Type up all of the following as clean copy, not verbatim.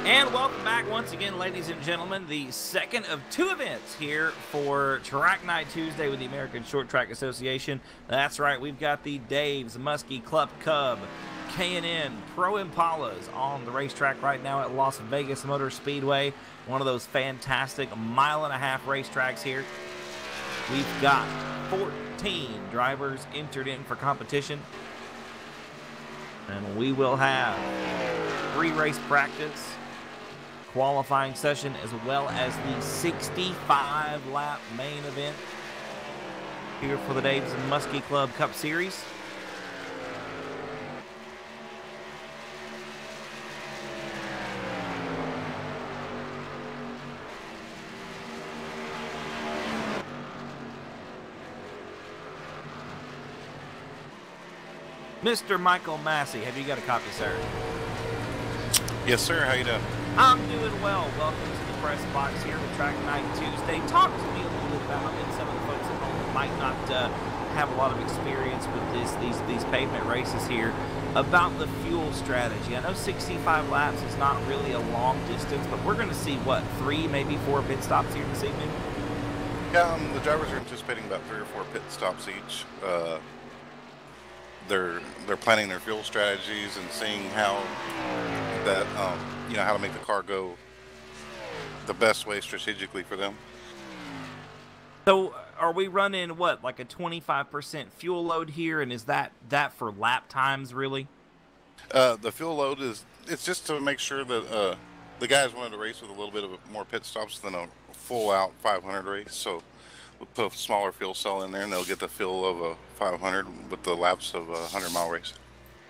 And welcome back once again, ladies and gentlemen, the second of two events here for Track Night Tuesday with the American Short Track Association. That's right, we've got the Dave's Musky Club Cub K&N Pro Impalas on the racetrack right now at Las Vegas Motor Speedway, one of those fantastic mile-and-a-half racetracks here. We've got 14 drivers entered in for competition, and we will have 3 race practice, qualifying session, as well as the 65-lap main event here for the Dave's Musky Club Cup Series. Mr. Michael Massey, have you got a copy, sir? Yes, sir. How you doing? I'm doing well. Welcome to the press box here at Track Night Tuesday. Talk to me a little bit about, and some of the folks at home that might not have a lot of experience with these pavement races here, about the fuel strategy. I know 65 laps is not really a long distance, but we're going to see, what, 3, maybe 4 pit stops here this evening? Yeah, the drivers are anticipating about 3 or 4 pit stops each. They're planning their fuel strategies and seeing how that how to make the car go the best way strategically for them. So are we running what, like a 25% fuel load here, and is that for lap times really? The fuel load it's just to make sure that the guys wanted to race with a little bit of more pit stops than a full out 500 race, so we'll put a smaller fuel cell in there and they'll get the feel of a 500 with the laps of a 100-mile race.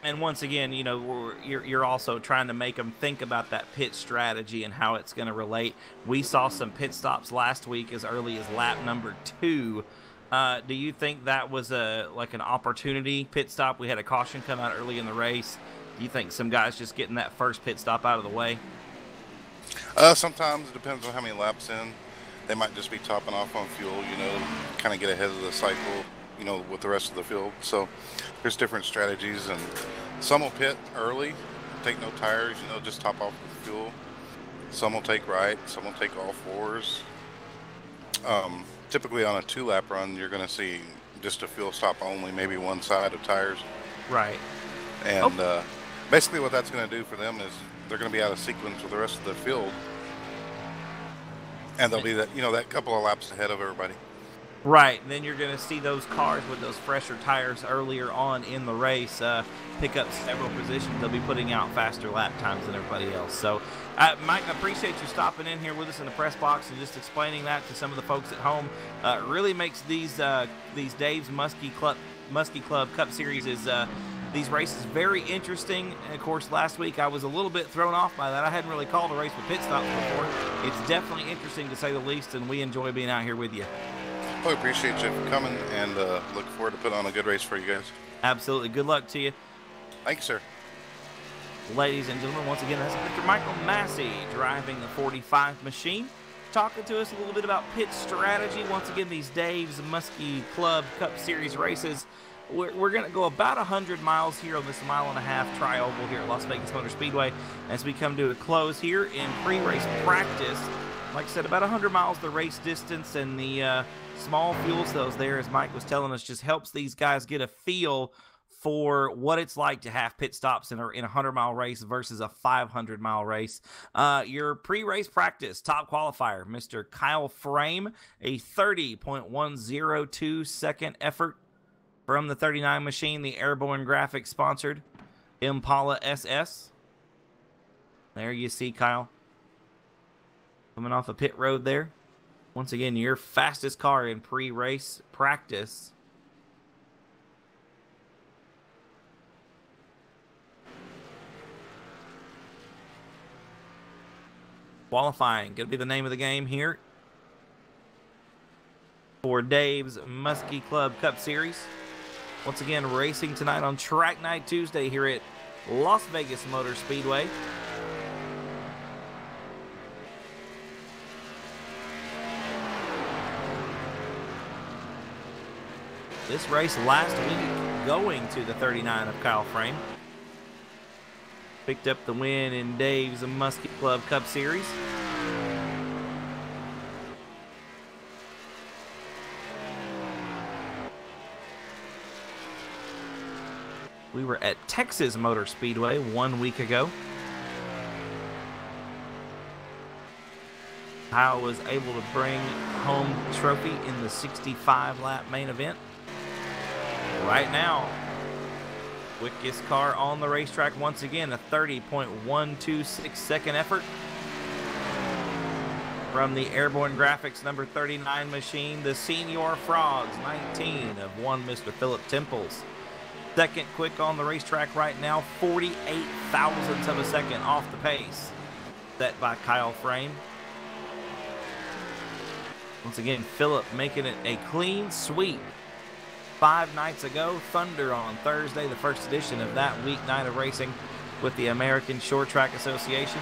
And once again, you know, you're also trying to make them think about that pit strategy and how it's going to relate. We saw some pit stops last week as early as lap number 2. Do you think that was like an opportunity pit stop? We had a caution come out early in the race. Do you think some guys just getting that first pit stop out of the way? Sometimes it depends on how many laps in. They might just be topping off on fuel, kind of get ahead of the cycle, with the rest of the field. So there's different strategies, and some will pit early, take no tires, just top off with fuel. Some will take right, some will take all 4s. Typically on a 2-lap run, you're going to see just a fuel stop only, maybe one side of tires. Right. And basically what that's going to do for them is they're going to be out of sequence with the rest of the field. And they'll be that couple of laps ahead of everybody. Right, and then you're going to see those cars with those fresher tires earlier on in the race pick up several positions. They'll be putting out faster lap times than everybody else. So, Mike, I appreciate you stopping in here with us in the press box and just explaining that to some of the folks at home. It really makes these Dave's Musky Club Cup Series these races very interesting. And of course, last week I was a little bit thrown off by that. I hadn't really called a race with pit stops before. It's definitely interesting to say the least, and we enjoy being out here with you. Well, I appreciate you coming, and look forward to putting on a good race for you guys. Absolutely. Good luck to you. Thank you, sir. Ladies and gentlemen, once again, that's Mr. Michael Massey driving the 45 machine, talking to us a little bit about pit strategy. Once again, these Dave's Musky Club Cup Series races. We're going to go about 100 miles here on this mile-and-a-half tri-oval here at Las Vegas Motor Speedway as we come to a close here in pre-race practice. Like I said, about 100 miles the race distance, and the small fuel cells there, as Mike was telling us, just helps these guys get a feel for what it's like to have pit stops in a 100-mile race versus a 500-mile race. Your pre-race practice top qualifier, Mr. Kyle Frame, a 30.102 second effort from the 39 machine, the Airborne Graphics sponsored Impala SS. There you see Kyle coming off a pit road there. Once again, your fastest car in pre-race practice. Qualifying, going to be the name of the game here for Dave's Musky Club Cup Series. Once again, racing tonight on Track Night Tuesday here at Las Vegas Motor Speedway. This race last week going to the 39 of Kyle Frame. picked up the win in Dave's Musky Club Cup Series. We were at Texas Motor Speedway 1 week ago. Kyle was able to bring home the trophy in the 65-lap main event. Right now, quickest car on the racetrack once again, a 30.126 second effort from the Airborne Graphics number 39 machine, the Senior Frogs 19 of one Mr. Philip Temples. Second quick on the racetrack right now, 48 thousandths of a second off the pace set by Kyle Frame. Once again, Philip making it a clean sweep. 5 nights ago, Thunder on Thursday, the first edition of that weeknight of racing with the American Short Track Association.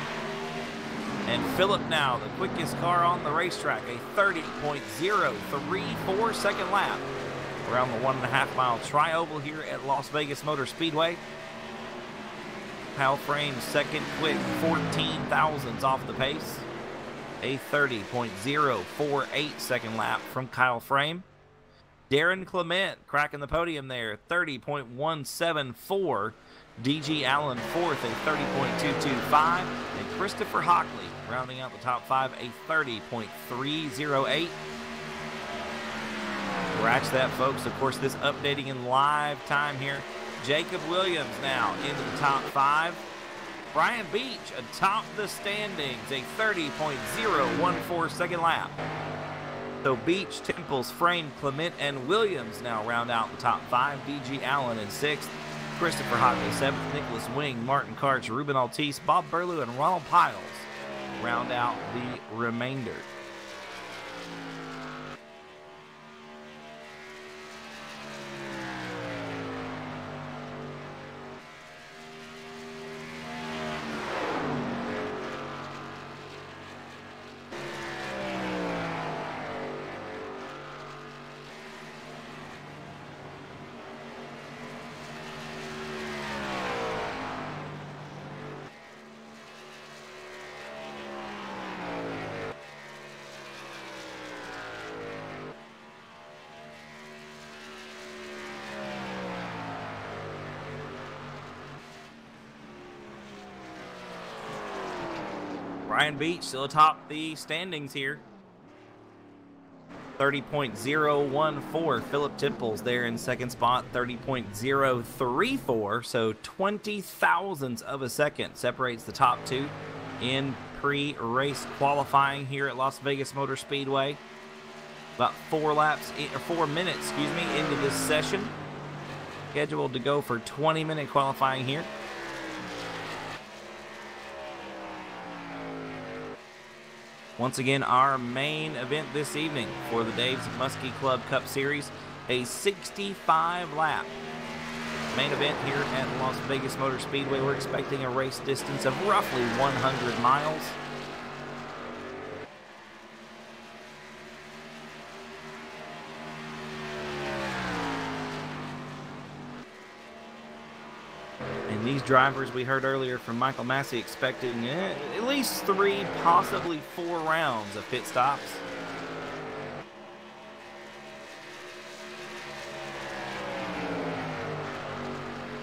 And Philip now, the quickest car on the racetrack, a 30.034 second lap around the 1.5 mile tri-oval here at Las Vegas Motor Speedway. Kyle Frame's second quick, 14 thousandths off the pace. A 30.048 second lap from Kyle Frame. Darren Clement cracking the podium there, 30.174. DG Allen fourth, a 30.225. And Christopher Hockley rounding out the top 5, a 30.308. Scratch that, folks. Of course, this updating in live time here. Jacob Williams now into the top 5. Brian Beach atop the standings, a 30.014 second lap. So Beach, Temples, Frame, Clement, and Williams now round out the top 5. DG Allen in 6th. Christopher Hockley 7th. Nicholas Wing, Martin Karch, Ruben Altice, Bob Burlew, and Ronald Piles round out the remainder. Brian Beach still atop the standings here. 30.014. Philip Temples there in second spot, 30.034. So 20 thousandths of a second separates the top 2 in pre-race qualifying here at Las Vegas Motor Speedway. About 4 minutes, into this session. Scheduled to go for 20-minute qualifying here. Once again, our main event this evening for the Dave's Musky Club Cup Series, a 65-lap main event here at Las Vegas Motor Speedway. We're expecting a race distance of roughly 100 miles. These drivers we heard earlier from Michael Massey expecting at least 3, possibly 4 rounds of pit stops.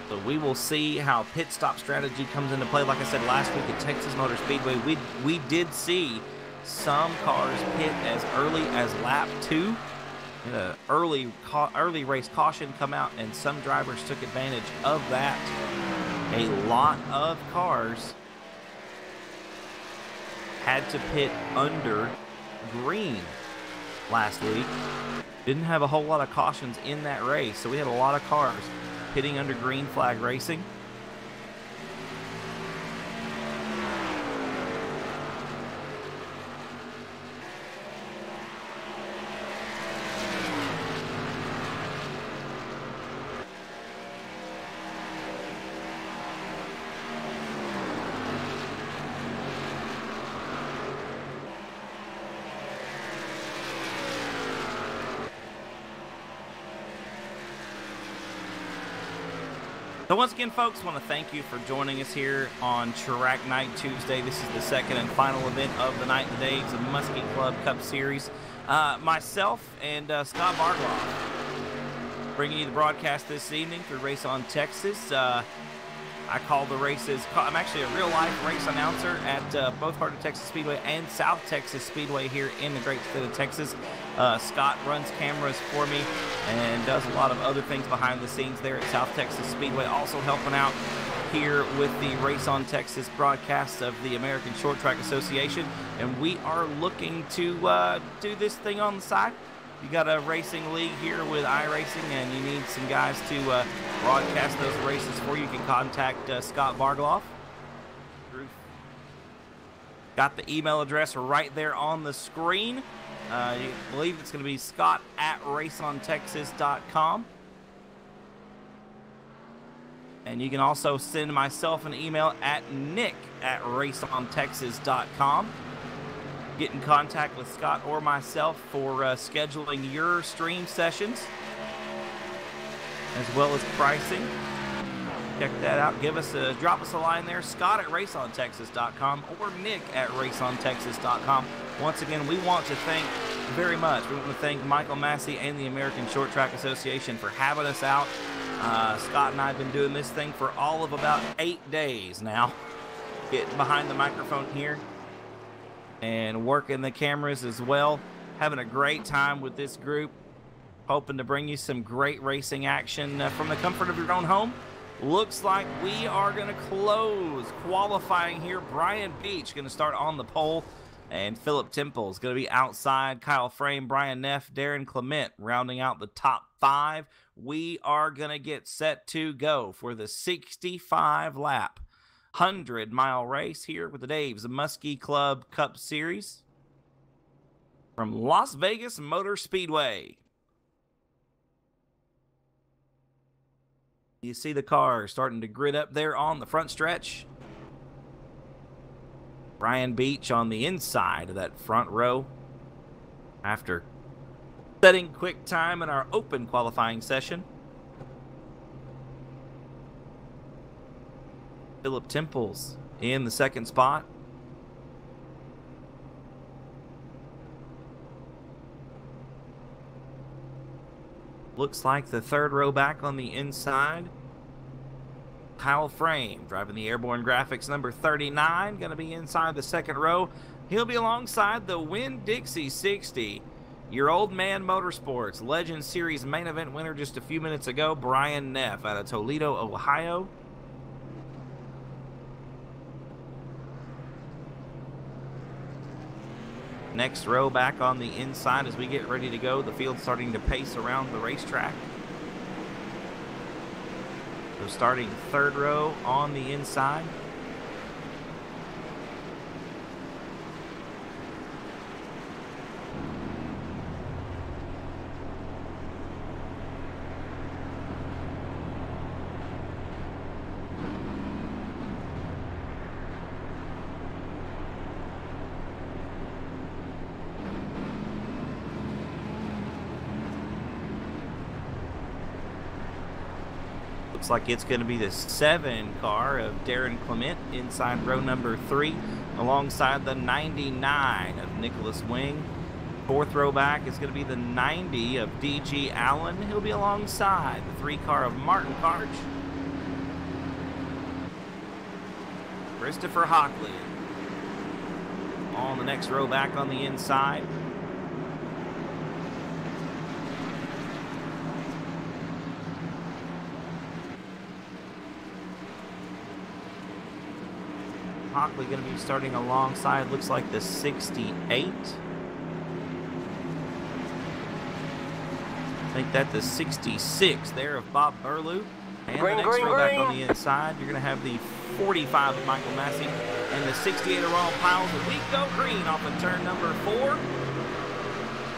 So we will see how pit stop strategy comes into play. Like I said last week at Texas Motor Speedway, we did see some cars pit as early as lap 2. Early race caution come out, and some drivers took advantage of that. A lot of cars had to pit under green last week. Didn't have a whole lot of cautions in that race, so we had a lot of cars pitting under green flag racing. So once again, folks, I want to thank you for joining us here on Track Night Tuesday. This is the second and final event of the night, the Dave's Musky Club Cup Series. Myself and Scott Bargloff bringing you the broadcast this evening through Race on Texas. I call the races. I'm actually a real-life race announcer at both Heart of Texas Speedway and South Texas Speedway here in the great state of Texas. Scott runs cameras for me and does a lot of other things behind the scenes there at South Texas Speedway, also helping out here with the Race on Texas broadcasts of the American Short Track Association. And we are looking to do this thing on the side. You got a racing league here with iRacing, and you need some guys to broadcast those races for you. You can contact Scott Bargloff. Got the email address right there on the screen. You believe it's going to be scott@raceontexas.com. And you can also send myself an email at nick@raceontexas.com. Get in contact with Scott or myself for scheduling your stream sessions, as well as pricing. Check that out. Drop us a line there, scott@raceontexas.com or nick@raceontexas.com. Once again, we want to thank very much. We want to thank Michael Massey and the American Short Track Association for having us out. Scott and I have been doing this thing for all of about 8 days now. Getting behind the microphone here and working the cameras as well. Having a great time with this group. Hoping to bring you some great racing action from the comfort of your own home. Looks like we are going to close qualifying here. Brian Beach going to start on the pole, and Philip Temple is going to be outside. Kyle Frame, Brian Neff, Darren Clement rounding out the top 5. We are going to get set to go for the 65-lap 100-mile race here with the Dave's Musky Club Cup Series from Las Vegas Motor Speedway. You see the car starting to grid up there on the front stretch. Brian Beach on the inside of that front row after setting quick time in our open qualifying session. Philip Temples in the second spot. Looks like the third row back on the inside. Kyle Frame driving the Airborne Graphics number 39. Going to be inside the second row. He'll be alongside the Winn-Dixie 60. Your Old Man Motorsports Legend Series main event winner just a few minutes ago, Brian Neff out of Toledo, Ohio. Next row back on the inside as we get ready to go. The field's starting to pace around the racetrack. So starting third row on the inside. Looks like it's going to be the 7 car of Darren Clement inside row number 3, alongside the 99 of Nicholas Wing. Fourth row back is going to be the 90 of D.G. Allen. He'll be alongside the 3 car of Martin Karch. Christopher Hockley on the next row back on the inside. Hockley going to be starting alongside, looks like the 68. I think that's the 66 there of Bob Burlew. And the next row back on the inside, you're going to have the 45 of Michael Massey and the 68 of Ronald Piles. And we go green off of turn number 4.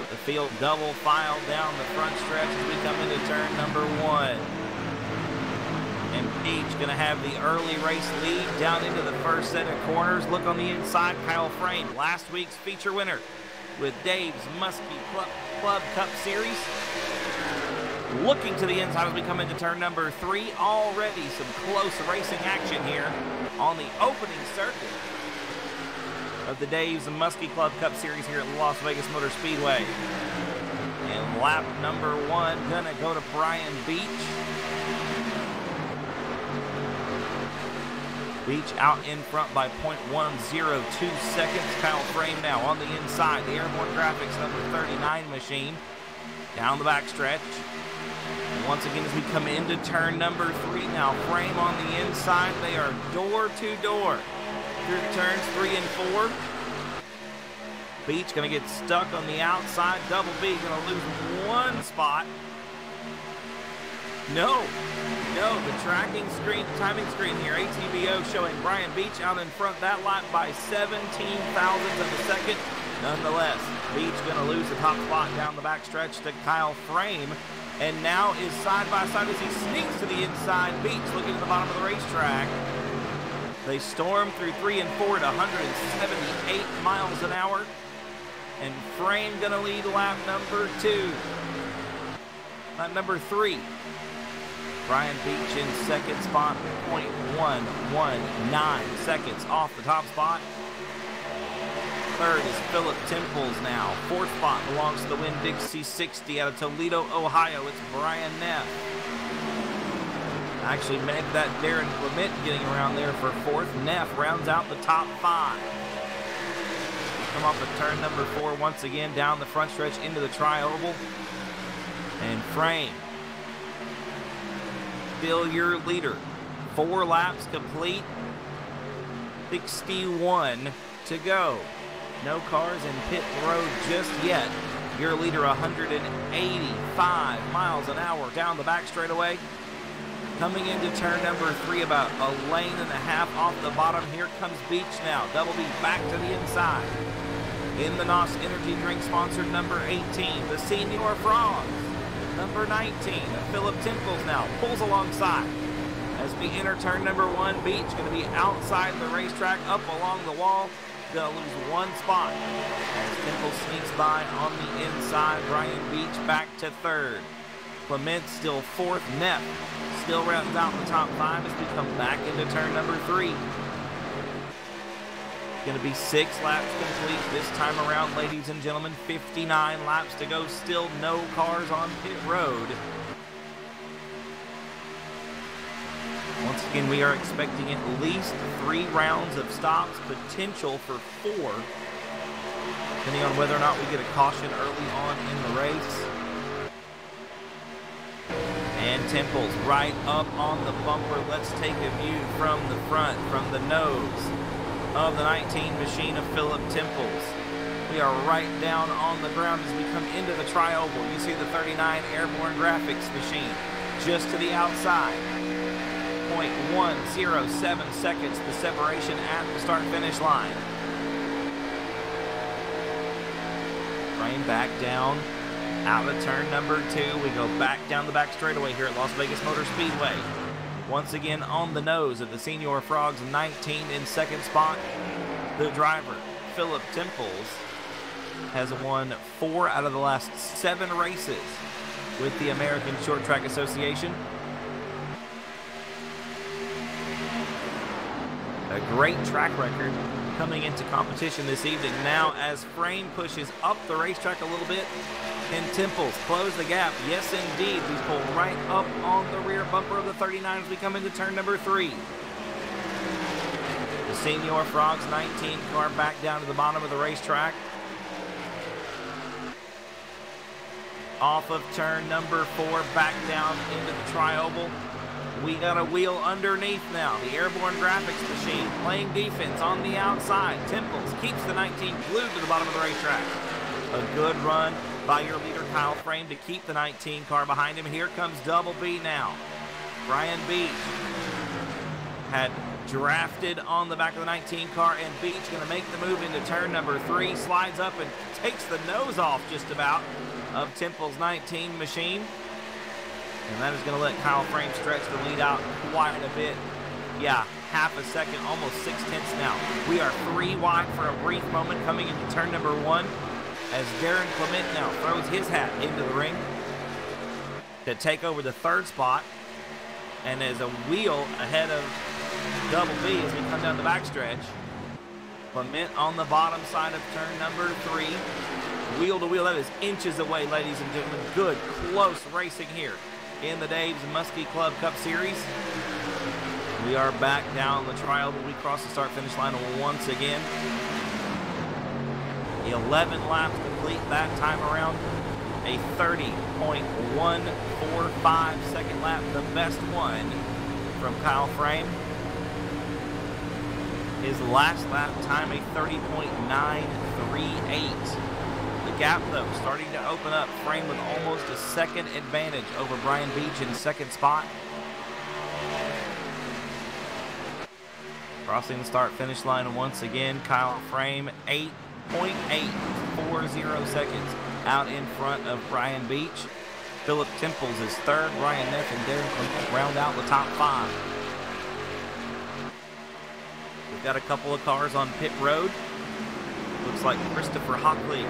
The field double file down the front stretch as we come into turn number 1. And Beach going to have the early race lead down into the first set of corners. Look on the inside, Kyle Frame, last week's feature winner with Dave's Musky Club Cup Series. looking to the inside as we come into turn number 3. Already some close racing action here on the opening circuit of the Dave's Musky Club Cup Series here at Las Vegas Motor Speedway. And lap number 1 gonna go to Brian Beach. Beach out in front by 0.102 seconds. Kyle Frame now on the inside. The Airborne Graphics number 39 machine down the back stretch. And once again, as we come into turn number 3 now, Frame on the inside. They are door to door through turns 3 and 4. Beach going to get stuck on the outside. Double B going to lose 1 spot. No, the tracking screen, timing screen here, ATVO showing Brian Beach out in front that lap by 17 thousandths of a second. Nonetheless, Beach going to lose the top spot down the back stretch to Kyle Frame, and now is side by side as he sneaks to the inside. Beach looking at the bottom of the racetrack. They storm through 3 and 4 at 178 miles an hour, and Frame going to lead lap number 2. Lap number 3. Brian Beach in second spot, 0.119 seconds off the top spot. Third is Philip Temples now. Fourth spot belongs to the Winn-Dixie 60 out of Toledo, Ohio. It's Brian Neff. Actually made that Darren Clement getting around there for fourth. Neff rounds out the top 5. Come off of turn number 4 once again down the front stretch into the tri-oval. And Frame, still your leader. 4 laps complete. 61 to go. No cars in pit road just yet. Your leader 185 miles an hour down the back straightaway. Coming into turn number 3, about a lane and a half off the bottom. Here comes Beach now. Double B back to the inside. In the NOS Energy Drink sponsored number 18, the Senior Frogs. Number 19, Philip Temples now pulls alongside. As we enter turn number 1, Beach going to be outside the racetrack, up along the wall. Going to lose 1 spot as Temples sneaks by on the inside. Brian Beach back to 3rd. Clement still 4th. Neff still rounds out the top 5 as we come back into turn number 3. Going to be 6 laps complete this time around, ladies and gentlemen. 59 laps to go. Still no cars on pit road. Once again, we are expecting at least 3 rounds of stops, potential for 4, depending on whether or not we get a caution early on in the race. And Temples right up on the bumper. Let's take a view from the front, from the nose of the 19 machine of Philip Temples. We are right down on the ground as we come into the tri-oval. You see the 39 Airborne Graphics machine just to the outside. 0.107 seconds, the separation at the start-finish line. Frame back down, out of turn number 2. We go back down the back straightaway here at Las Vegas Motor Speedway. Once again on the nose of the Senior Frogs, 19 in second spot. The driver, Philip Temples, has won 4 out of the last 7 races with the American Short Track Association. A great track record coming into competition this evening. Now as Frame pushes up the racetrack a little bit, and Temples close the gap. Yes, indeed. We pull right up on the rear bumper of the 39 as we come into turn number 3. The Senior Frogs 19 car back down to the bottom of the racetrack. Off of turn number 4, back down into the tri-oval. We got a wheel underneath now. The Airborne Graphics machine playing defense on the outside. Temples keeps the 19 glued to the bottom of the racetrack. A good run by your leader, Kyle Frame, to keep the 19 car behind him. Here comes Double B now. Brian Beach had drafted on the back of the 19 car, and Beach going to make the move into turn number 3. Slides up and takes the nose off just about of Temple's 19 machine. And that is going to let Kyle Frame stretch the lead out quite a bit. Yeah, half a second, almost 6/10 now. We are 3 wide for a brief moment coming into turn number 1 as Darren Clement now throws his hat into the ring. to take over the 3rd spot, and is a wheel ahead of Double B as we come down the backstretch. Clement on the bottom side of turn number 3. Wheel to wheel, that is inches away, ladies and gentlemen. Good, close racing here in the Dave's Musky Club Cup Series. We are back down the trial, but we cross the start-finish line once again. 11 laps complete that time around. A 30.145 second lap, the best one from Kyle Frame. His last lap time, a 30.938. The gap, though, starting to open up. Frame with almost a second advantage over Brian Beach in 2nd spot. Crossing the start-finish line once again, Kyle Frame, 8.840 seconds out in front of Brian Beach. Philip Temples is 3rd. Ryan Neff and Darren Clement round out the top 5. We've got a couple of cars on pit road. Looks like Christopher Hockley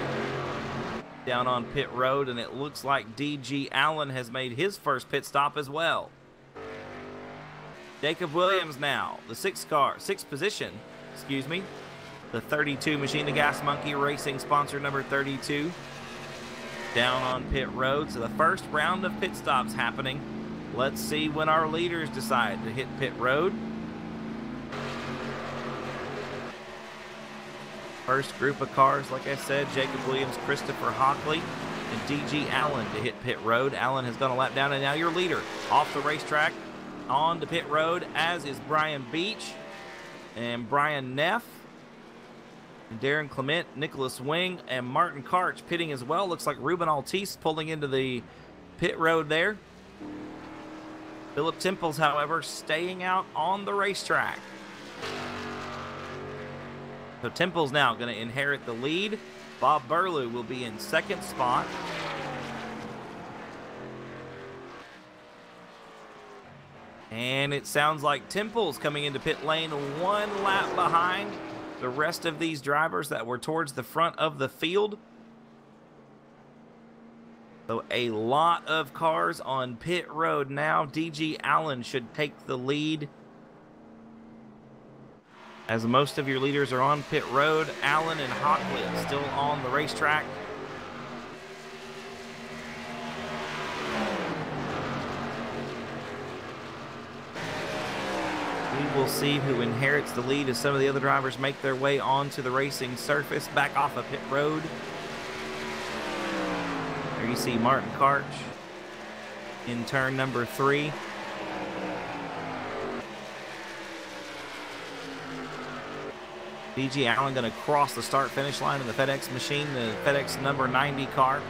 down on pit road, and it looks like D.G. Allen has made his first pit stop as well. Jacob Williams now, the 6th position, the 32 machine, the Gas Monkey Racing sponsor number 32, down on pit road. So the first round of pit stops happening. Let's see when our leaders decide to hit pit road. First group of cars, like I said, Jacob Williams, Christopher Hockley, and D.G. Allen to hit pit road. Allen has gone a lap down, and now your leader off the racetrack on to pit road, as is Brian Beach and Brian Neff, and Darren Clement, Nicholas Wing, and Martin Karch pitting as well. Looks like Ruben Altice pulling into the pit road there. Philip Temples, however, staying out on the racetrack. So Temples now going to inherit the lead. Bob Burlew will be in 2nd spot. And it sounds like Temples coming into pit lane 1 lap behind the rest of these drivers that were towards the front of the field. So a lot of cars on pit road now. D.G. Allen should take the lead, as most of your leaders are on pit road. Allen and Hockley still on the racetrack. We will see who inherits the lead as some of the other drivers make their way onto the racing surface, back off of pit road. There you see Martin Karch in turn number 3. D.G. Allen going to cross the start-finish line in the FedEx machine, the FedEx number 90 car.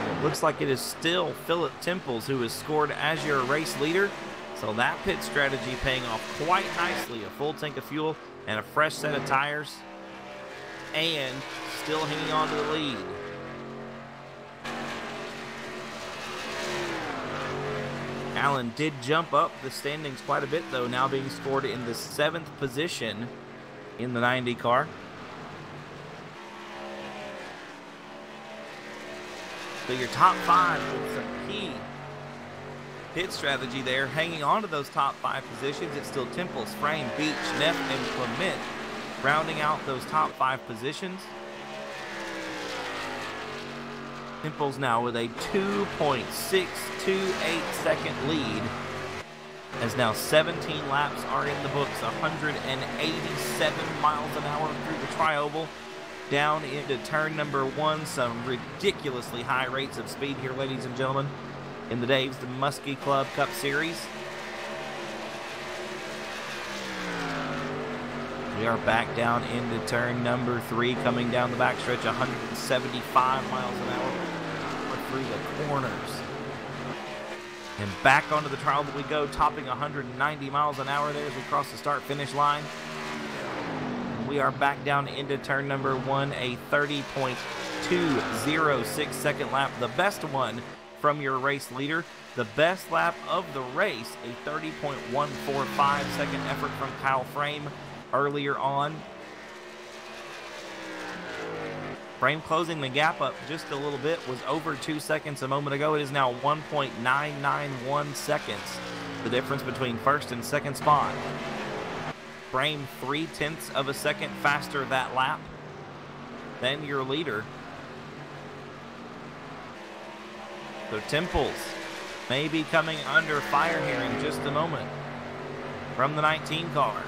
It looks like it is still Philip Temples who is scored as your race leader. So that pit strategy paying off quite nicely. A full tank of fuel and a fresh set of tires, and still hanging on to the lead. Allen did jump up the standings quite a bit, though, now being scored in the 7th position in the 90 car. So your top 5 with some key pit strategy there, hanging on to those top 5 positions. It's still Temples, Frame, Beach, Neff, and Clement rounding out those top 5 positions. Temples now with a 2.628 second lead, as now 17 laps are in the books, 187 miles an hour through the tri-oval, down into turn number 1. Some ridiculously high rates of speed here, ladies and gentlemen, in the Dave's the Musky Club Cup Series. We are back down into turn number 3, coming down the backstretch, 175 miles an hour through the corners. And back onto the trial that we go, topping 190 miles an hour there as we cross the start-finish line. We are back down into turn number 1, a 30.206 second lap, the best one from your race leader. The best lap of the race, a 30.145 second effort from Kyle Frame earlier on. Frame closing the gap up just a little bit, was over 2 seconds a moment ago. It is now 1.991 seconds, the difference between first and second spot. Frame 0.3 of a second faster that lap than your leader. So Temples may be coming under fire here in just a moment from the 19 car.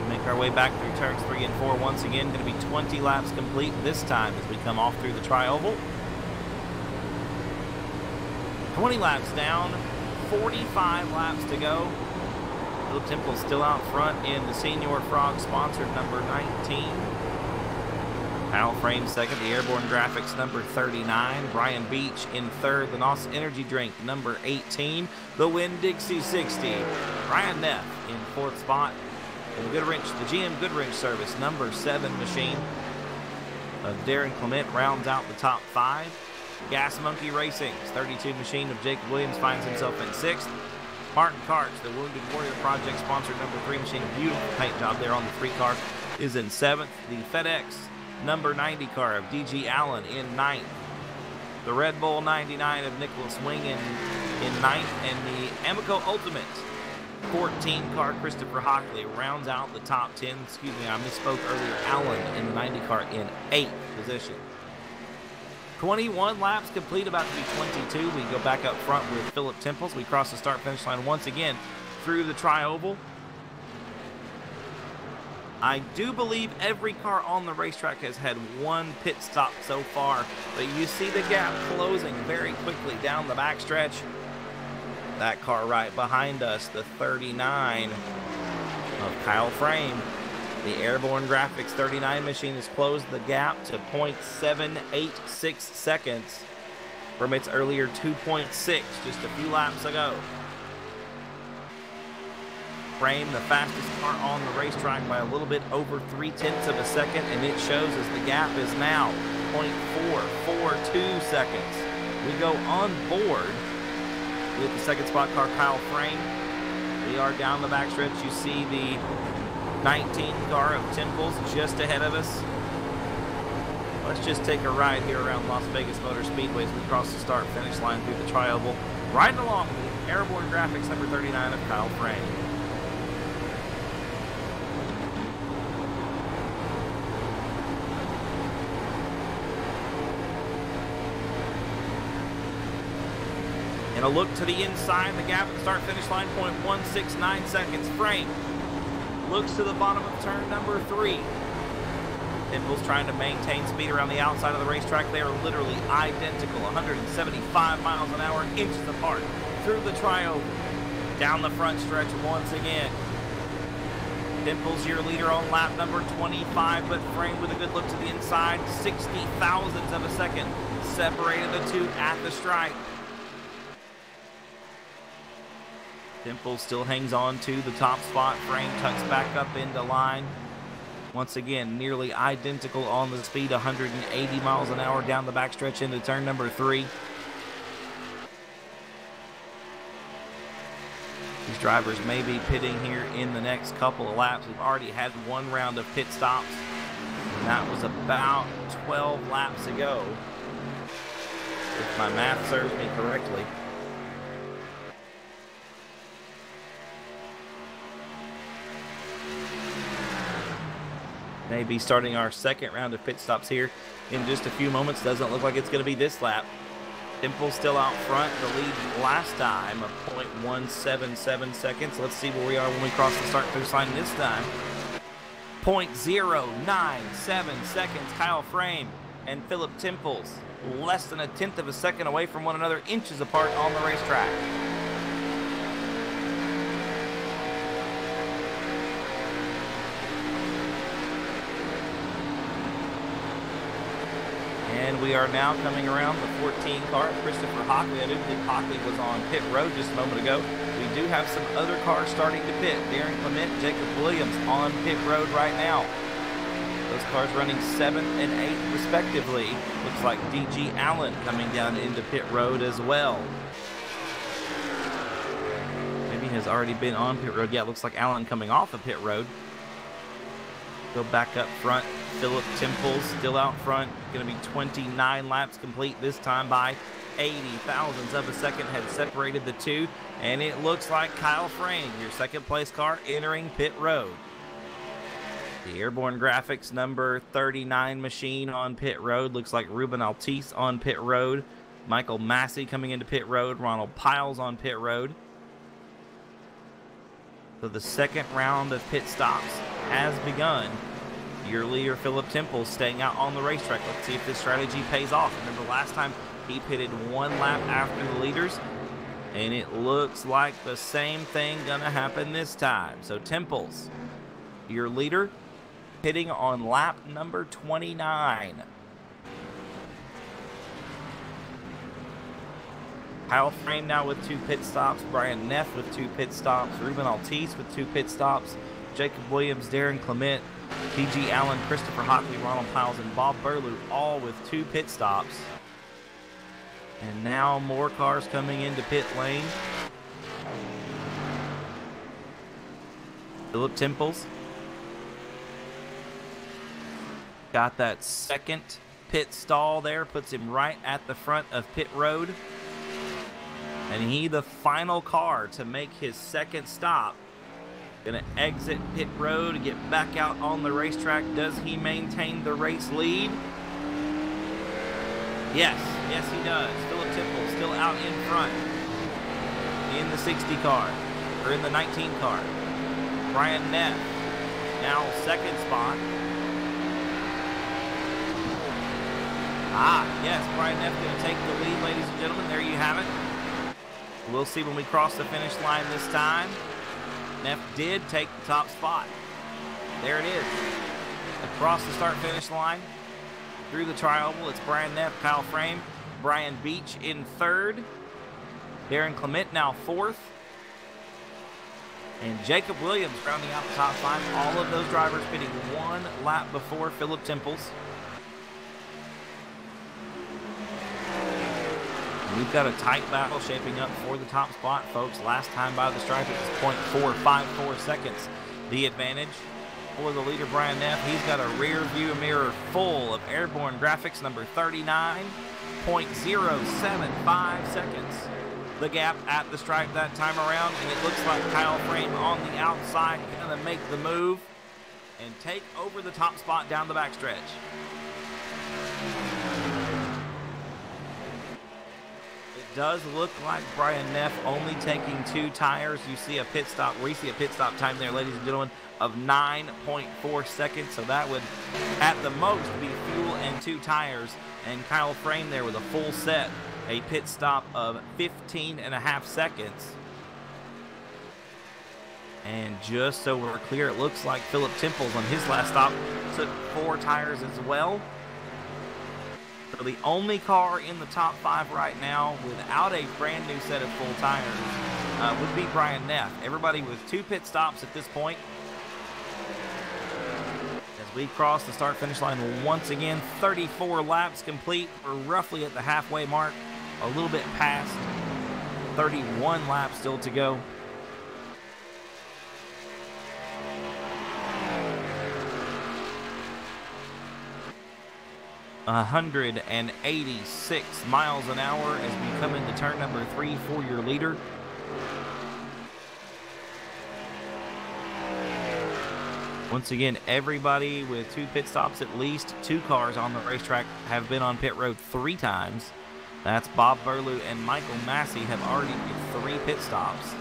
Make our way back through turns 3 and 4. Once again, going to be 20 laps complete this time as we come off through the tri-oval. 20 laps down, 45 laps to go. Philip Temple still out front in the Senior Frog sponsored number 19. Kyle Frame second, the Airborne Graphics number 39. Brian Beach in third, the NOS Energy Drink number 18. The Winn-Dixie 60. Brian Neff in fourth spot. And the GM Goodwrench Service number 7 machine of Darren Clement rounds out the top 5. Gas Monkey Racing's 32 machine of Jacob Williams finds himself in 6th. Martin Karch, the Wounded Warrior Project sponsored number 3 machine, beautiful paint job there on the 3 car, is in 7th. The FedEx number 90 car of DG Allen in 9th. The Red Bull 99 of Nicholas Wing in 9th. And the Amoco Ultimate 14 car Christopher Hockley rounds out the top 10. Excuse me, I misspoke earlier. Allen in the 90 car in 8th position. 21 laps complete, about to be 22. We go back up front with Philip Temples. We cross the start-finish line once again through the tri-oval. I do believe every car on the racetrack has had one pit stop so far, but you see the gap closing very quickly down the backstretch. That car right behind us, the 39 of Kyle Frame. The Airborne Graphics 39 machine has closed the gap to 0.786 seconds from its earlier 2.6 just a few laps ago. Frame, the fastest car on the racetrack by a little bit over 0.3 of a second, and it shows as the gap is now 0.442 seconds. We go on board with the second spot car, Kyle Frame. We are down the backstretch. You see the 19 car of Temples just ahead of us. Let's just take a ride here around Las Vegas Motor Speedway as we cross the start-finish line through the tri-oval. Riding along with the Airborne Graphics number 39 of Kyle Frame. And a look to the inside, the gap at the start-finish line, 0.169 seconds. Frame looks to the bottom of turn number 3. Temple's trying to maintain speed around the outside of the racetrack. They are literally identical, 175 miles an hour, inches apart through the tri-oval. Down the front stretch once again. Temple's your leader on lap number 25, but Frame with a good look to the inside, 60 thousandths of a second separated the two at the stripe. Temple still hangs on to the top spot. Frame tucks back up into line. Once again, nearly identical on the speed, 180 miles an hour down the backstretch into turn number 3. These drivers may be pitting here in the next couple of laps. We've already had one round of pit stops, and that was about 12 laps ago, if my math serves me correctly. Maybe starting our second round of pit stops here in just a few moments. Doesn't look like it's going to be this lap. Temple still out front. The lead last time of 0.177 seconds. Let's see where we are when we cross the start-finish line this time. 0.097 seconds. Kyle Frame and Philip Temples less than 1/10 of a second away from one another, inches apart on the racetrack. And we are now coming around the 14 car of Christopher Hockley. I do believe Hockley was on pit road just a moment ago. We do have some other cars starting to pit. Darren Clement, Jacob Williams on pit road right now. Those cars running 7th and 8th respectively. Looks like DG Allen coming down into pit road as well. Maybe has already been on pit road. Yeah, it looks like Allen coming off of pit road. Go back up front. Philip Temples still out front. Going to be 29 laps complete this time by 80 thousandths of a second had separated the two. And it looks like Kyle Frame, your second place car, entering pit road. The Airborne Graphics number 39 machine on pit road. Looks like Ruben Altice on pit road. Michael Massey coming into pit road. Ronald Piles on pit road. So the second round of pit stops has begun. Your leader, Philip Temple, staying out on the racetrack. Let's see if this strategy pays off. Remember last time he pitted 1 lap after the leaders, and it looks like the same thing gonna happen this time. So Temples, your leader, pitting on lap number 29. Kyle Frame now with 2 pit stops. Brian Neff with 2 pit stops. Ruben Altice with 2 pit stops. Jacob Williams, Darren Clement, T.G. Allen, Christopher Hockley, Ronald Piles, and Bob Burlew, all with 2 pit stops. And now more cars coming into pit lane. Philip Temples got that second pit stall there, puts him right at the front of pit road. And he, the final car to make his second stop. Gonna exit pit road and get back out on the racetrack. Does he maintain the race lead? Yes, yes he does. Philip Temple still out in front in the 60 car, or in the 19 car. Brian Neff now second spot. Yes, Brian Neff gonna take the lead, ladies and gentlemen. There you have it. We'll see when we cross the finish line this time. Neff did take the top spot. There it is. Across the start-finish line, through the tri-oval, it's Brian Neff, Kyle Frame, Brian Beach in third, Darren Clement now fourth, and Jacob Williams rounding out the top 5. All of those drivers pitting 1 lap before Philip Temples. We've got a tight battle shaping up for the top spot, folks. Last time by the stripe, it was 0.454 seconds. The advantage for the leader, Brian Neff. He's got a rear view mirror full of Airborne Graphics number 39, 0.075 seconds. The gap at the stripe that time around, and it looks like Kyle Frame on the outside going to make the move and take over the top spot down the backstretch. Does look like Brian Neff only taking 2 tires. You see a pit stop. We see a pit stop time there, ladies and gentlemen, of 9.4 seconds. So that would, at the most, be fuel and 2 tires. And Kyle Frame there with a full set, a pit stop of 15.5 seconds. And just so we're clear, it looks like Philip Temples on his last stop took 4 tires as well. So the only car in the top 5 right now without a brand new set of full tires would be Brian Neff. Everybody with 2 pit stops at this point. As we cross the start-finish line once again, 34 laps complete. We're roughly at the halfway mark, a little bit past. 31 laps still to go. ...186 miles an hour as we come into turn number 3 for your leader. Once again, everybody with 2 pit stops, at least 2 cars on the racetrack, have been on pit road 3 times. That's Bob Burlew and Michael Massey have already made 3 pit stops.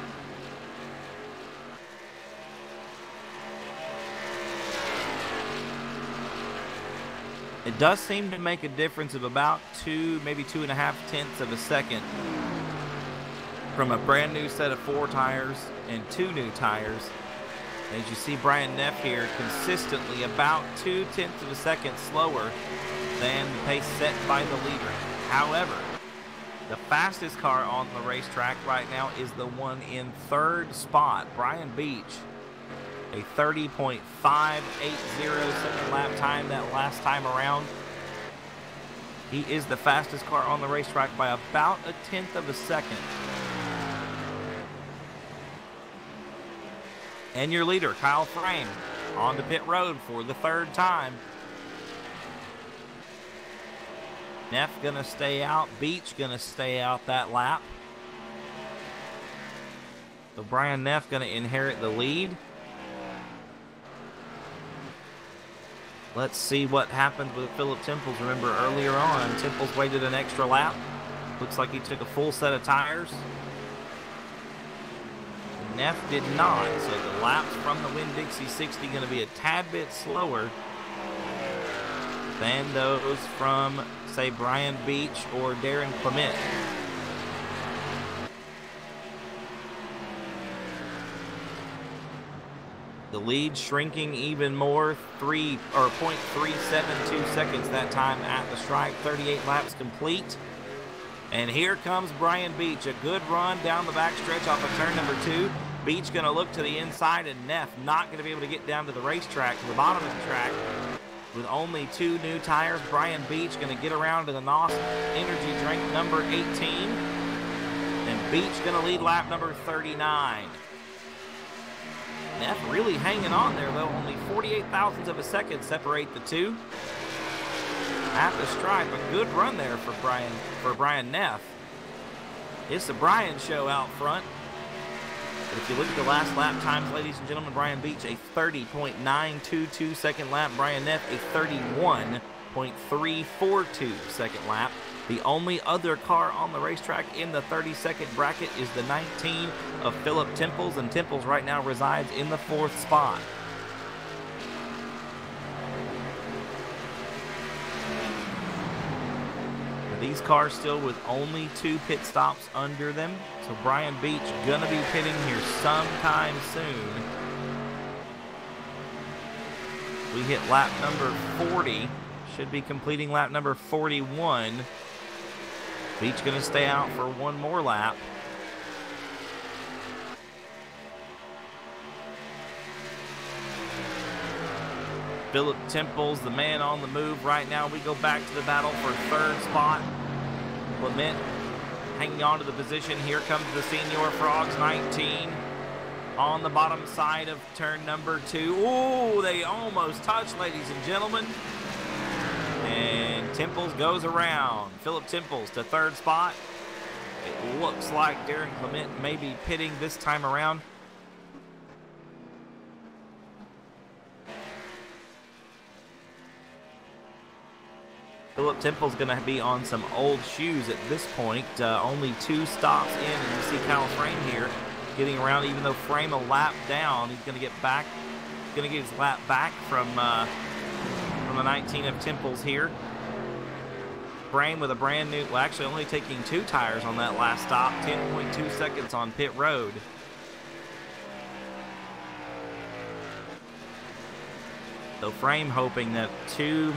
It does seem to make a difference of about 2, maybe 2.5 tenths of a second from a brand new set of 4 tires and 2 new tires. As you see Brian Neff here consistently about 2 tenths of a second slower than the pace set by the leader. However, the fastest car on the racetrack right now is the one in 3rd spot, Brian Beach. A 30.580 second lap time that last time around. He is the fastest car on the racetrack by about 1/10 of a second. And your leader, Kyle Frame, onto pit road for the third time. Neff gonna stay out. Beach gonna stay out that lap. So Brian Neff gonna inherit the lead. Let's see what happens with Philip Temples. Remember earlier on, Temples waited an extra lap. Looks like he took a full set of tires. Neff did not, so the laps from the Winn-Dixie 60 going to be a tad bit slower than those from, say, Brian Beach or Darren Clement. The lead shrinking even more, 0.372 seconds that time at the stripe, 38 laps complete. And here comes Brian Beach, a good run down the back stretch off of turn number 2. Beach going to look to the inside, and Neff not going to be able to get down to the racetrack, to the bottom of the track. With only 2 new tires, Brian Beach going to get around to the NOS Energy Drink number 18. And Beach going to lead lap number 39. Neff really hanging on there, though. Only 48 thousandths of a second separate the two. At the stripe, a good run there for Brian Neff. It's the Brian show out front. But if you look at the last lap times, ladies and gentlemen, Brian Beach a 30.922 second lap. Brian Neff a 31.342 second lap. The only other car on the racetrack in the 30-second bracket is the 19 of Philip Temples, and Temples right now resides in the 4th spot. These cars still with only 2 pit stops under them. So Brian Beach gonna be pitting here sometime soon. We hit lap number 40. Should be completing lap number 41. Beach gonna stay out for one more lap. Philip Temples, the man on the move right now. We go back to the battle for 3rd spot. Clement hanging on to the position. Here comes the Senior Frogs 19 on the bottom side of turn number 2. Ooh, they almost touched, ladies and gentlemen. And Temples goes around. Philip Temples to 3rd spot. It looks like Darren Clement may be pitting this time around. Philip Temple's going to be on some old shoes at this point. Only 2 stops in, and you see Kyle Frame here getting around. Even though Frame a lap down, he's going to get back. Going to get his lap back from the 19 of Temples here. Frame with a brand new, well, actually only taking 2 tires on that last stop. 10.2 seconds on pit road. So Frame hoping that 2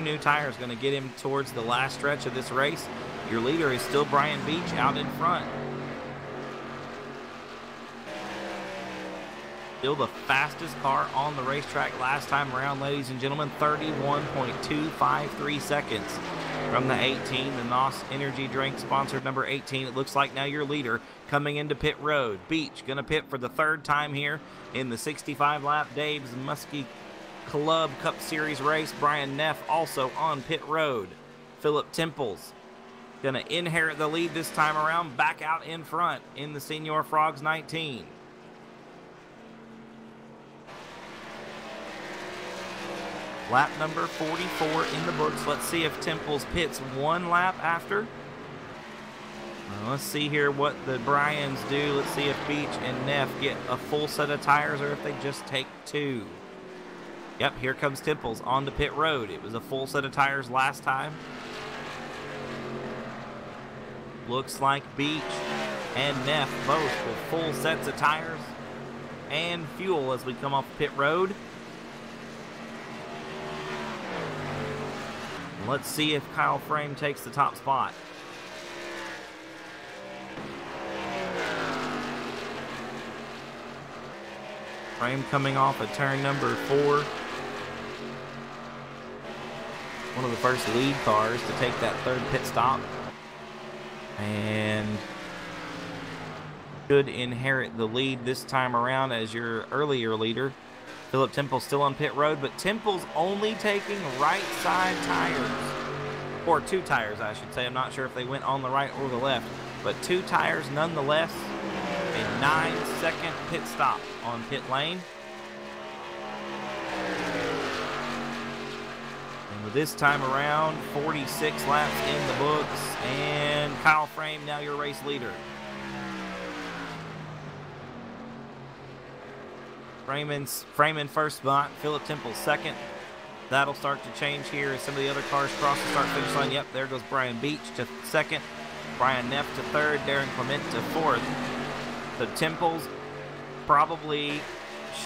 new tires going to get him towards the last stretch of this race. Your leader is still Brian Beach out in front. Still the fastest car on the racetrack last time around, ladies and gentlemen. 31.253 seconds from the 18. The NOS Energy Drink sponsored number 18. It looks like now your leader coming into pit road. Beach going to pit for the 3rd time here in the 65-lap Dave's Musky Club Cup Series race. Brian Neff also on pit road. Philip Temples going to inherit the lead this time around, back out in front in the Senior Frogs 19. Lap number 44 in the books. Let's see if Temples pits 1 lap after. Let's see here what the Bryans do. Let's see if Beach and Neff get a full set of tires or if they just take 2. Yep, here comes Temples on the pit road. It was a full set of tires last time. Looks like Beach and Neff both with full sets of tires and fuel as we come off pit road. Let's see if Kyle Frame takes the top spot. Frame coming off of turn number 4. One of the first lead cars to take that 3rd pit stop. And should inherit the lead this time around as your earlier leader. Philip Temple still on pit road, but Temple's only taking right side tires. Or 2 tires, I should say. I'm not sure if they went on the right or the left, but 2 tires nonetheless. A 9-second pit stop on pit lane. And with this time around, 46 laps in the books, and Kyle Frame now your race leader. Frame first spot, Philip Temple second. That'll start to change here as some of the other cars cross the start-finish line. Yep, there goes Brian Beach to second. Brian Neff to third. Darren Clement to fourth. The Temple's probably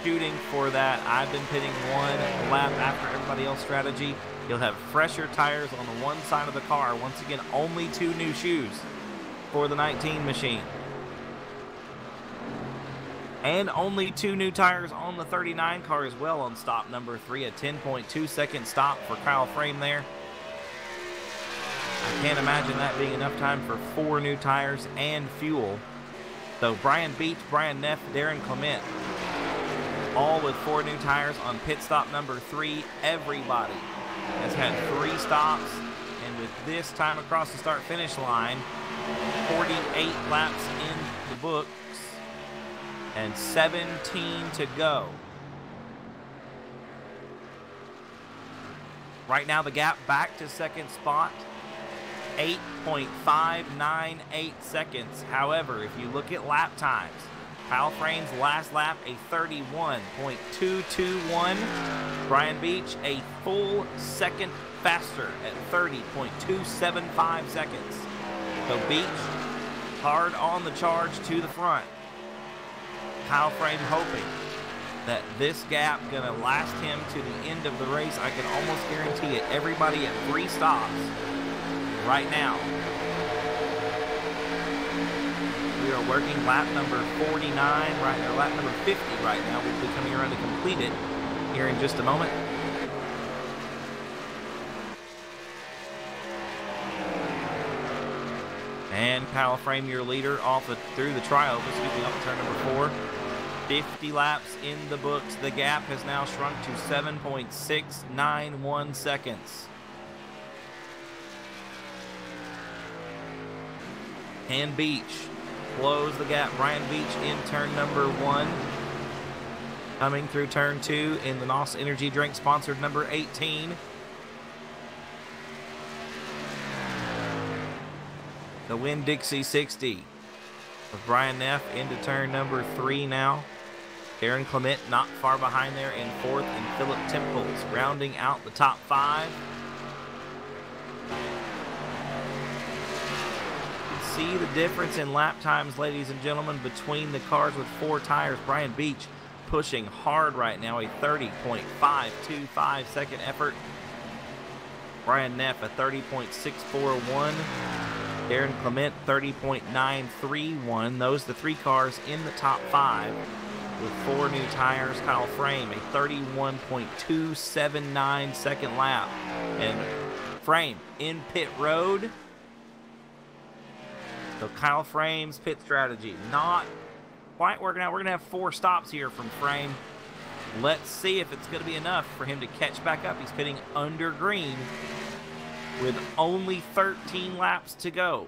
shooting for that I've been pitting 1 lap after everybody else strategy. You'll have fresher tires on the one side of the car. Once again, only 2 new shoes for the 19 machine. And only 2 new tires on the 39 car as well on stop number 3. A 10.2-second stop for Kyle Frame there. I can't imagine that being enough time for 4 new tires and fuel. So Brian Beach, Brian Neff, Darren Clement, all with 4 new tires on pit stop number 3. Everybody has had 3 stops. And with this time across the start-finish line, 48 laps in the books. And 17 to go. Right now the gap back to second spot, 8.598 seconds. However, if you look at lap times, Kyle Frame's last lap a 31.221. Brian Beach a full second faster at 30.275 seconds. So Beach hard on the charge to the front. Kyle Frame hoping that this gap gonna last him to the end of the race. I can almost guarantee it. Everybody at 3 stops right now. We are working lap number 49 right now, lap number 50 right now. We'll be coming around to complete it here in just a moment. And Kyle Frame, your leader, through the trioval, off of turn number 4. 50 laps in the books. The gap has now shrunk to 7.691 seconds. And Beach close the gap. Brian Beach in turn number 1. Coming through turn 2 in the NOS Energy Drink sponsored number 18. The Winn-Dixie 60 of Brian Neff into turn number 3 now. Darren Clement not far behind there in 4th, and Philip Temples rounding out the top 5. You can see the difference in lap times, ladies and gentlemen, between the cars with 4 tires. Brian Beach pushing hard right now, a 30.525 second effort. Brian Neff a 30.641. Darren Clement 30.931. Those the 3 cars in the top 5 with 4 new tires. Kyle Frame a 31.279 second lap. And Frame in pit road. So Kyle Frame's pit strategy not quite working out. We're going to have 4 stops here from Frame. Let's see if it's going to be enough for him to catch back up. He's pitting under green with only 13 laps to go.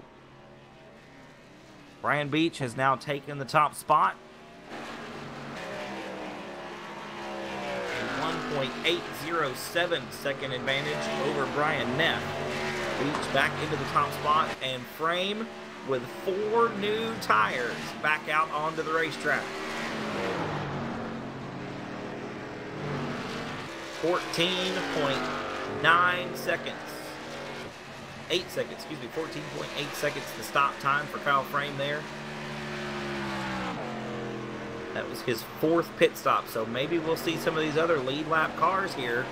Brian Beach has now taken the top spot. 1.807 second advantage over Brian Neff. Beach back into the top spot, and Frame with 4 new tires back out onto the racetrack. 14.9 seconds. 8 seconds, excuse me, 14.8 seconds to stop time for Kyle Frame there. That was his 4th pit stop, so maybe we'll see some of these other lead lap cars here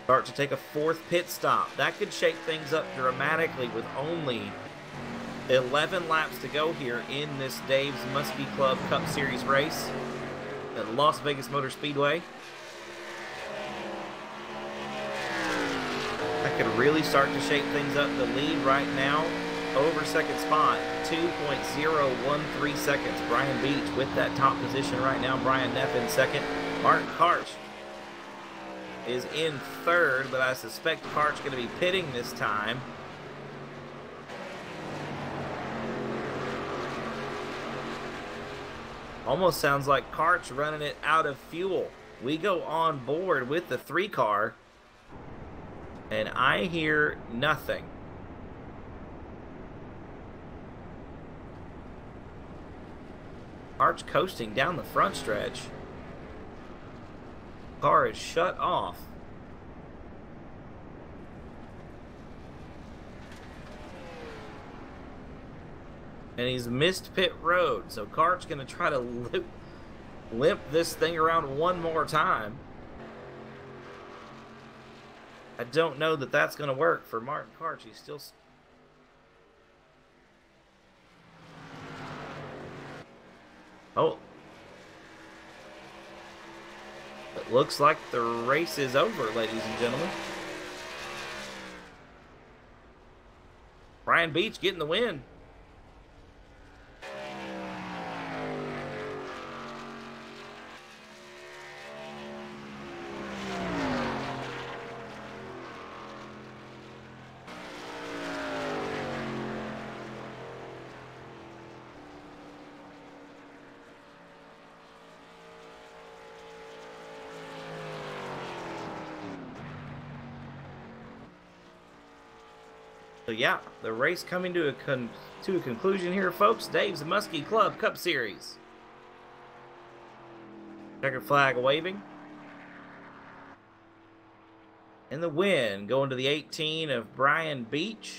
start to take a 4th pit stop. That could shake things up dramatically with only 11 laps to go here in this Dave's Musky Club Cup Series race at Las Vegas Motor Speedway. That could really start to shake things up. The lead right now over second spot, 2.013 seconds. Brian Beach with that top position right now. Brian Neff in second. Martin Karch is in third, but I suspect Karch going to be pitting this time. Almost sounds like Karch running it out of fuel. We go on board with the 3 car, and I hear nothing. Karch coasting down the front stretch. Car is shut off. And he's missed pit road, so Karch's going to try to limp this thing around one more time. I don't know that that's going to work for Martin Karch. He's still... Oh. It looks like the race is over, ladies and gentlemen. Brian Beach getting the win. So yeah, the race coming to a conclusion here, folks. Dave's Musky Club Cup Series. Checkered flag waving. And the win going to the 18 of Brian Beach.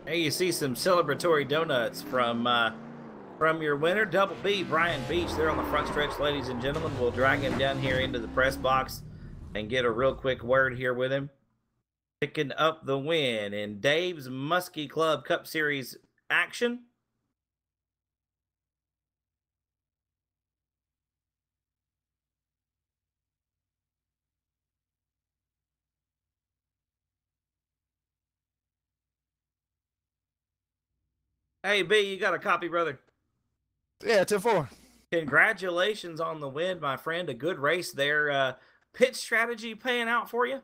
Hey, you see some celebratory donuts from your winner, Double B, Brian Beach. There on the front stretch, ladies and gentlemen. We'll drag him down here into the press box and get a real quick word here with him. Picking up the win in Dave's Musky Club Cup Series action. Hey, B, you got a copy, brother? Yeah, 10-4. Congratulations on the win, my friend. A good race there. Pit strategy paying out for you?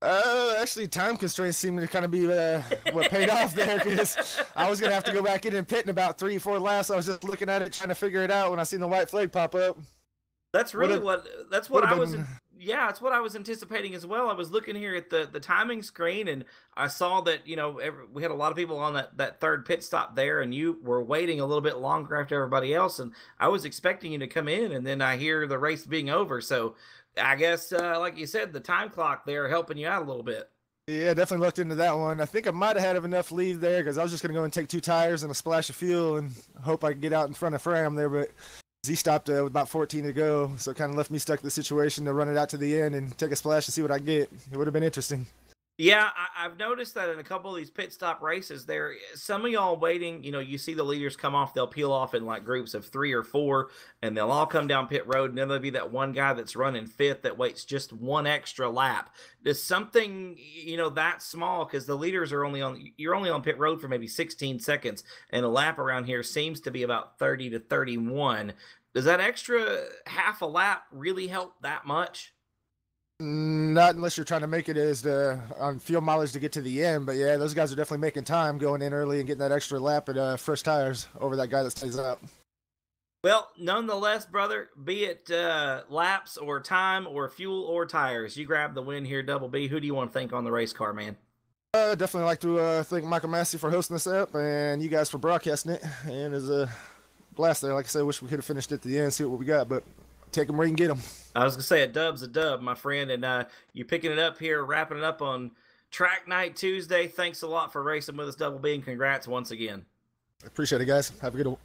Actually, time constraints seem to kind of be what paid off there, because I was going to have to go back in and pit in about 3-4 laps. I was just looking at it, trying to figure it out when I seen the white flag pop up. That's really that's what I was... Yeah, it's what I was anticipating as well. I was looking here at the timing screen, and I saw that, you know, we had a lot of people on that third pit stop there, and you were waiting a little bit longer after everybody else, and I was expecting you to come in, and then I hear the race being over. So I guess, like you said, the time clock there helping you out a little bit. Yeah, definitely looked into that one. I think I might have had enough leave there, because I was just going to go and take 2 tires and a splash of fuel and hope I could get out in front of Fram there, but he stopped with about 14 to go, so it kind of left me stuck in the situation to run it out to the end and take a splash and see what I get. It would have been interesting. Yeah, I've noticed that in a couple of these pit stop races, there some of y'all waiting. You know, you see the leaders come off; they'll peel off in like groups of 3 or 4, and they'll all come down pit road. And then there'll be that one guy that's running fifth that waits just one extra lap. Does something that small, because the leaders are you're only on pit road for maybe 16 seconds, and a lap around here seems to be about 30 to 31. Does that extra half a lap really help that much? Not unless you're trying to make it as on fuel mileage to get to the end. But yeah, those guys are definitely making time going in early and getting that extra lap at fresh tires over that guy that stays up. Well, nonetheless, brother, be it laps or time or fuel or tires, you grab the win here, Double B. Who do you want to thank on the race car, man? Definitely like to thank Michael Massey for hosting this up and you guys for broadcasting it. And it's a blast there. Like I said, I wish we could have finished at the end, see what we got, but take them where you can get them. I was going to say a dub's a dub, my friend, and you picking it up here, wrapping it up on Track Night Tuesday. Thanks a lot for racing with us, Double B, and congrats once again. Appreciate it, guys. Have a good one.